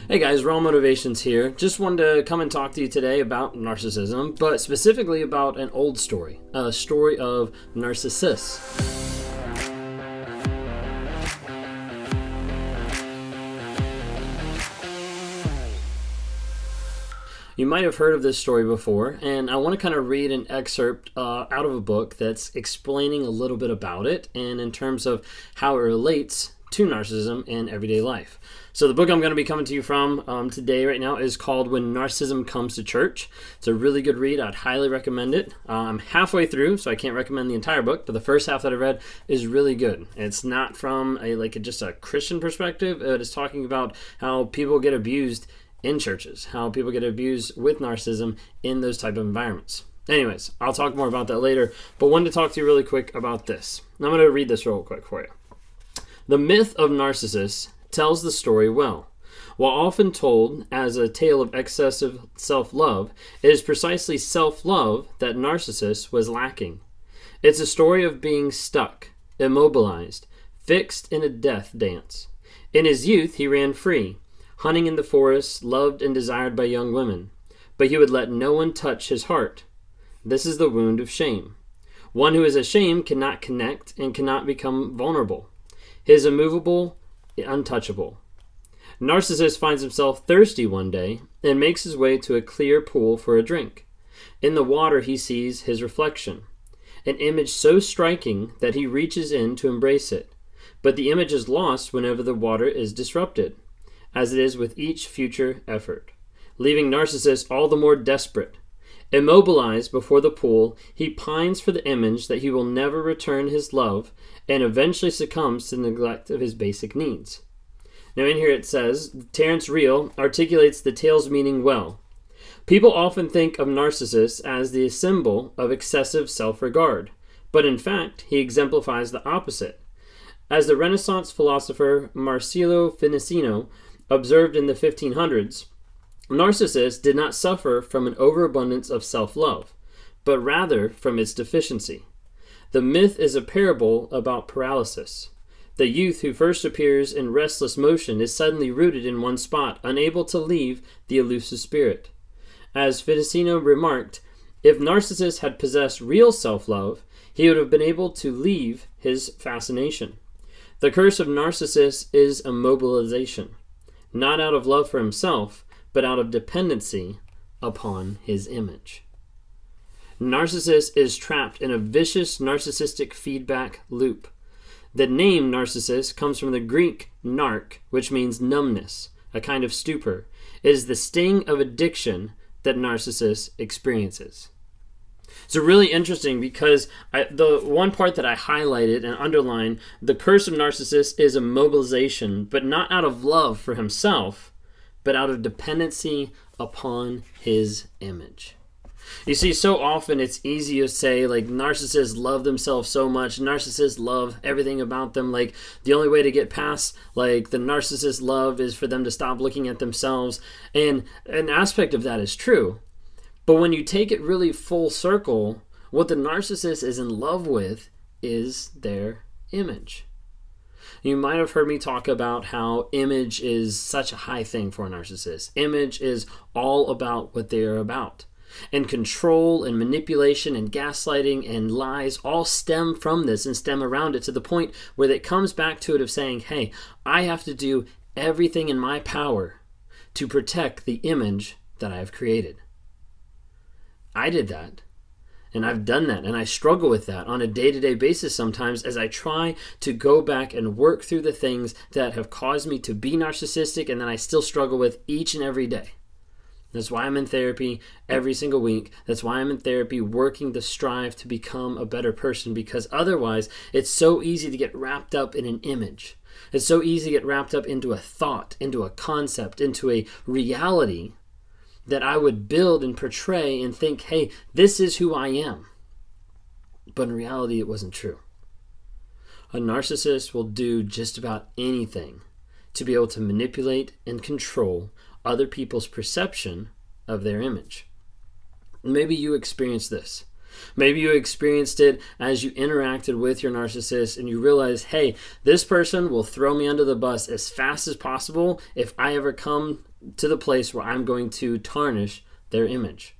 Hey guys, Raw Motivations here. Just wanted to come and talk to you today about narcissism, but specifically about an old story, a story of Narcissists. You might have heard of this story before, and I want to kind of read an excerpt out of a book that's explaining a little bit about it and in terms of how it relates to narcissism in everyday life. So the book I'm going to be coming to you from today right now is called When Narcissism Comes to Church. It's a really good read. I'd highly recommend it. I'm halfway through, so I can't recommend the entire book, but the first half that I read is really good. It's not from just a Christian perspective. It is talking about how people get abused in churches, how people get abused with narcissism in those type of environments. Anyways, I'll talk more about that later, but wanted to talk to you really quick about this. I'm going to read this real quick for you. The myth of Narcissus tells the story well. While often told as a tale of excessive self-love, it is precisely self-love that Narcissus was lacking. It's a story of being stuck, immobilized, fixed in a death dance. In his youth, he ran free, hunting in the forests, loved and desired by young women. But he would let no one touch his heart. This is the wound of shame. One who is ashamed cannot connect and cannot become vulnerable. He is immovable, untouchable. Narcissus finds himself thirsty one day and makes his way to a clear pool for a drink. In the water he sees his reflection, an image so striking that he reaches in to embrace it. But the image is lost whenever the water is disrupted, as it is with each future effort, leaving Narcissus all the more desperate. Immobilized before the pool, he pines for the image that he will never return his love and eventually succumbs to the neglect of his basic needs. Now in here it says, Terence Real articulates the tale's meaning well. People often think of Narcissus as the symbol of excessive self-regard, but in fact he exemplifies the opposite. As the Renaissance philosopher Marsilio Finicino observed in the 1500s, Narcissus did not suffer from an overabundance of self-love, but rather from its deficiency. The myth is a parable about paralysis. The youth who first appears in restless motion is suddenly rooted in one spot, unable to leave the elusive spirit. As Finicino remarked, if Narcissus had possessed real self-love, he would have been able to leave his fascination. The curse of Narcissus is immobilization, not out of love for himself, but out of dependency upon his image. Narcissus is trapped in a vicious narcissistic feedback loop. The name Narcissus comes from the Greek narc, which means numbness, a kind of stupor. It is the sting of addiction that Narcissus experiences. So really interesting because the one part that I highlighted and underlined, the curse of Narcissus is immobilization, but not out of love for himself, but out of dependency upon his image. You see, so often it's easy to say, narcissists love themselves so much. Narcissists love everything about them. The only way to get past, the narcissist love is for them to stop looking at themselves. And an aspect of that is true. But when you take it really full circle, what the narcissist is in love with is their image. You might have heard me talk about how image is such a high thing for a narcissist. Image is all about what they are about. And control and manipulation and gaslighting and lies all stem from this and stem around it to the point where it comes back to it of saying, hey, I have to do everything in my power to protect the image that I have created. I did that. And I've done that, and I struggle with that on a day-to-day basis sometimes as I try to go back and work through the things that have caused me to be narcissistic and that I still struggle with each and every day. That's why I'm in therapy every single week. That's why I'm in therapy working to strive to become a better person, because otherwise it's so easy to get wrapped up in an image. It's so easy to get wrapped up into a thought, into a concept, into a reality that I would build and portray and think, hey, this is who I am. But in reality, it wasn't true. A narcissist will do just about anything to be able to manipulate and control other people's perception of their image. Maybe you experienced this. Maybe you experienced it as you interacted with your narcissist and you realized, hey, this person will throw me under the bus as fast as possible if I ever come to the place where I'm going to tarnish their image.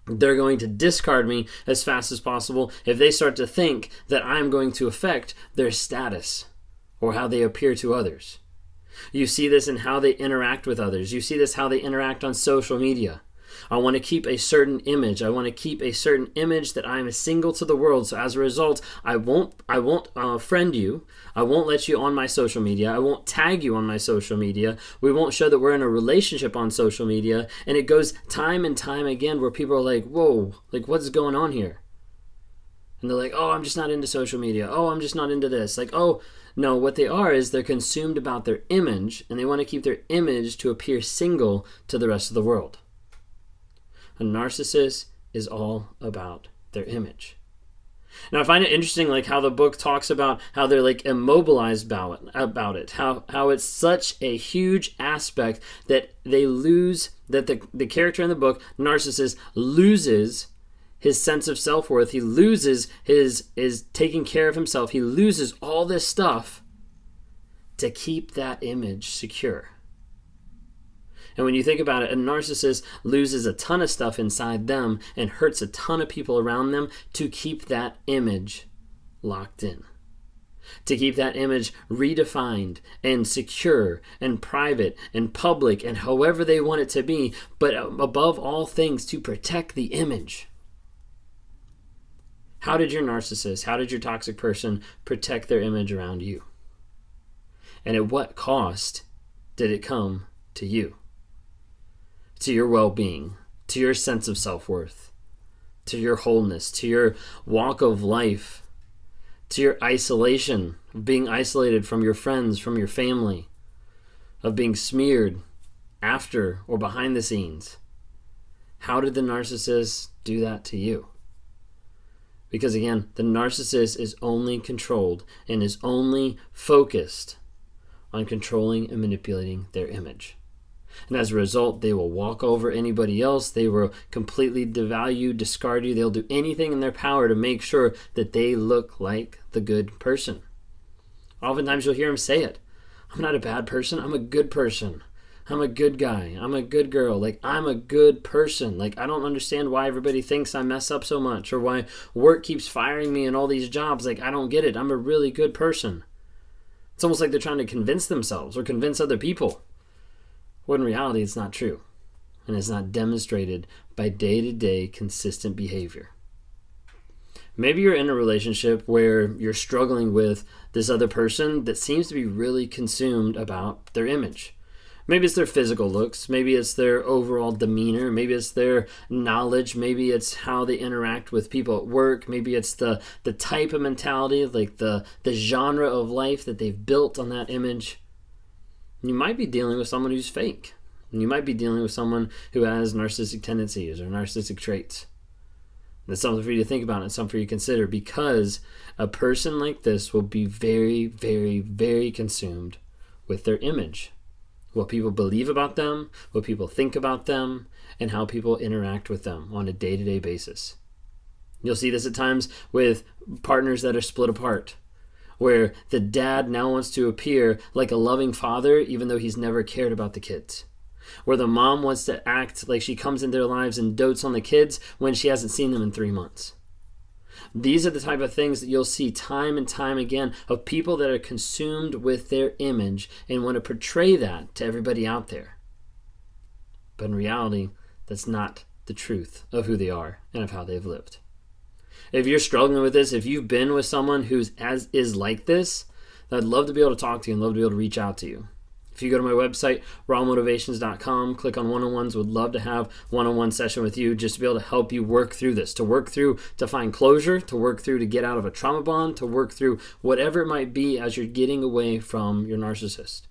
They're going to discard me as fast as possible if they start to think that I'm going to affect their status or how they appear to others. You see this in how they interact with others. You see this how they interact on social media. I want to keep a certain image. I want to keep a certain image that I am single to the world. So as a result, I won't friend you. I won't let you on my social media. I won't tag you on my social media. We won't show that we're in a relationship on social media. And it goes time and time again where people are like, whoa, like what's going on here? And they're like, oh, I'm just not into social media. Oh, I'm just not into this. Like, oh, no, what they are is they're consumed about their image, and they want to keep their image to appear single to the rest of the world. A narcissist is all about their image. Now, I find it interesting, like how the book talks about how they're like immobilized about it, how it's such a huge aspect that they lose, that the character in the book, narcissist, loses his sense of self-worth. He loses his taking care of himself. He loses all this stuff to keep that image secure. And when you think about it, a narcissist loses a ton of stuff inside them and hurts a ton of people around them to keep that image locked in. To keep that image redefined and secure and private and public and however they want it to be, but above all things, to protect the image. How did your narcissist, how did your toxic person protect their image around you? And at what cost did it come to you? To your well-being, to your sense of self-worth, to your wholeness, to your walk of life, to your isolation, of being isolated from your friends, from your family, of being smeared after or behind the scenes. How did the narcissist do that to you? Because again, the narcissist is only controlled and is only focused on controlling and manipulating their image. And as a result, they will walk over anybody else. They will completely devalue, discard you. They'll do anything in their power to make sure that they look like the good person. Oftentimes you'll hear them say it. I'm not a bad person. I'm a good person. I'm a good guy. I'm a good girl. Like, I'm a good person. Like, I don't understand why everybody thinks I mess up so much or why work keeps firing me in all these jobs. Like, I don't get it. I'm a really good person. It's almost like they're trying to convince themselves or convince other people. When in reality, it's not true. And it's not demonstrated by day-to-day consistent behavior. Maybe you're in a relationship where you're struggling with this other person that seems to be really consumed about their image. Maybe it's their physical looks. Maybe it's their overall demeanor. Maybe it's their knowledge. Maybe it's how they interact with people at work. Maybe it's the type of mentality, like the genre of life that they've built on that image. You might be dealing with someone who's fake. You might be dealing with someone who has narcissistic tendencies or narcissistic traits. That's something for you to think about and something for you to consider, because a person like this will be very, very, very consumed with their image. What people believe about them, what people think about them, and how people interact with them on a day-to-day basis. You'll see this at times with partners that are split apart, where the dad now wants to appear like a loving father even though he's never cared about the kids. Where the mom wants to act like she comes into their lives and dotes on the kids when she hasn't seen them in 3 months. These are the type of things that you'll see time and time again of people that are consumed with their image and want to portray that to everybody out there. But in reality, that's not the truth of who they are and of how they've lived. If you're struggling with this, if you've been with someone who's is like this, I'd love to be able to talk to you and love to be able to reach out to you. If you go to my website, rawmotivations.com, click on one-on-ones, would love to have one-on-one session with you just to be able to help you work through this, to find closure, to work through to get out of a trauma bond, to work through whatever it might be as you're getting away from your narcissist.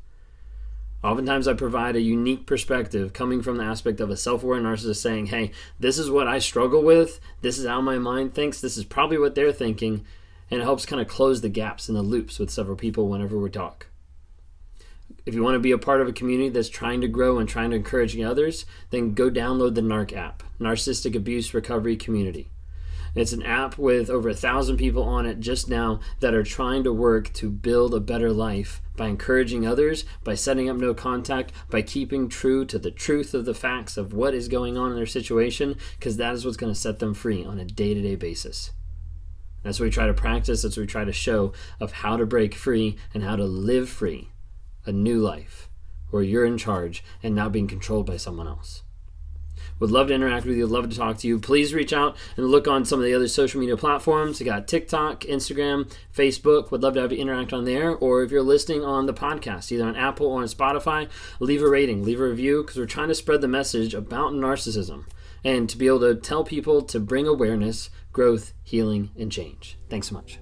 Oftentimes I provide a unique perspective coming from the aspect of a self-aware narcissist saying, hey, this is what I struggle with, this is how my mind thinks, this is probably what they're thinking, and it helps kind of close the gaps and the loops with several people whenever we talk. If you want to be a part of a community that's trying to grow and trying to encourage others, then go download the NARC app, Narcissistic Abuse Recovery Community. It's an app with over 1,000 people on it just now that are trying to work to build a better life by encouraging others, by setting up no contact, by keeping true to the truth of the facts of what is going on in their situation, because that is what's going to set them free on a day-to-day basis. That's what we try to practice. That's what we try to show of how to break free and how to live free, a new life where you're in charge and not being controlled by someone else. Would love to interact with you. Love to talk to you. Please reach out and look on some of the other social media platforms. We got TikTok, Instagram, Facebook. Would love to have you interact on there. Or if you're listening on the podcast, either on Apple or on Spotify, leave a rating, leave a review, because we're trying to spread the message about narcissism and to be able to tell people to bring awareness, growth, healing, and change. Thanks so much.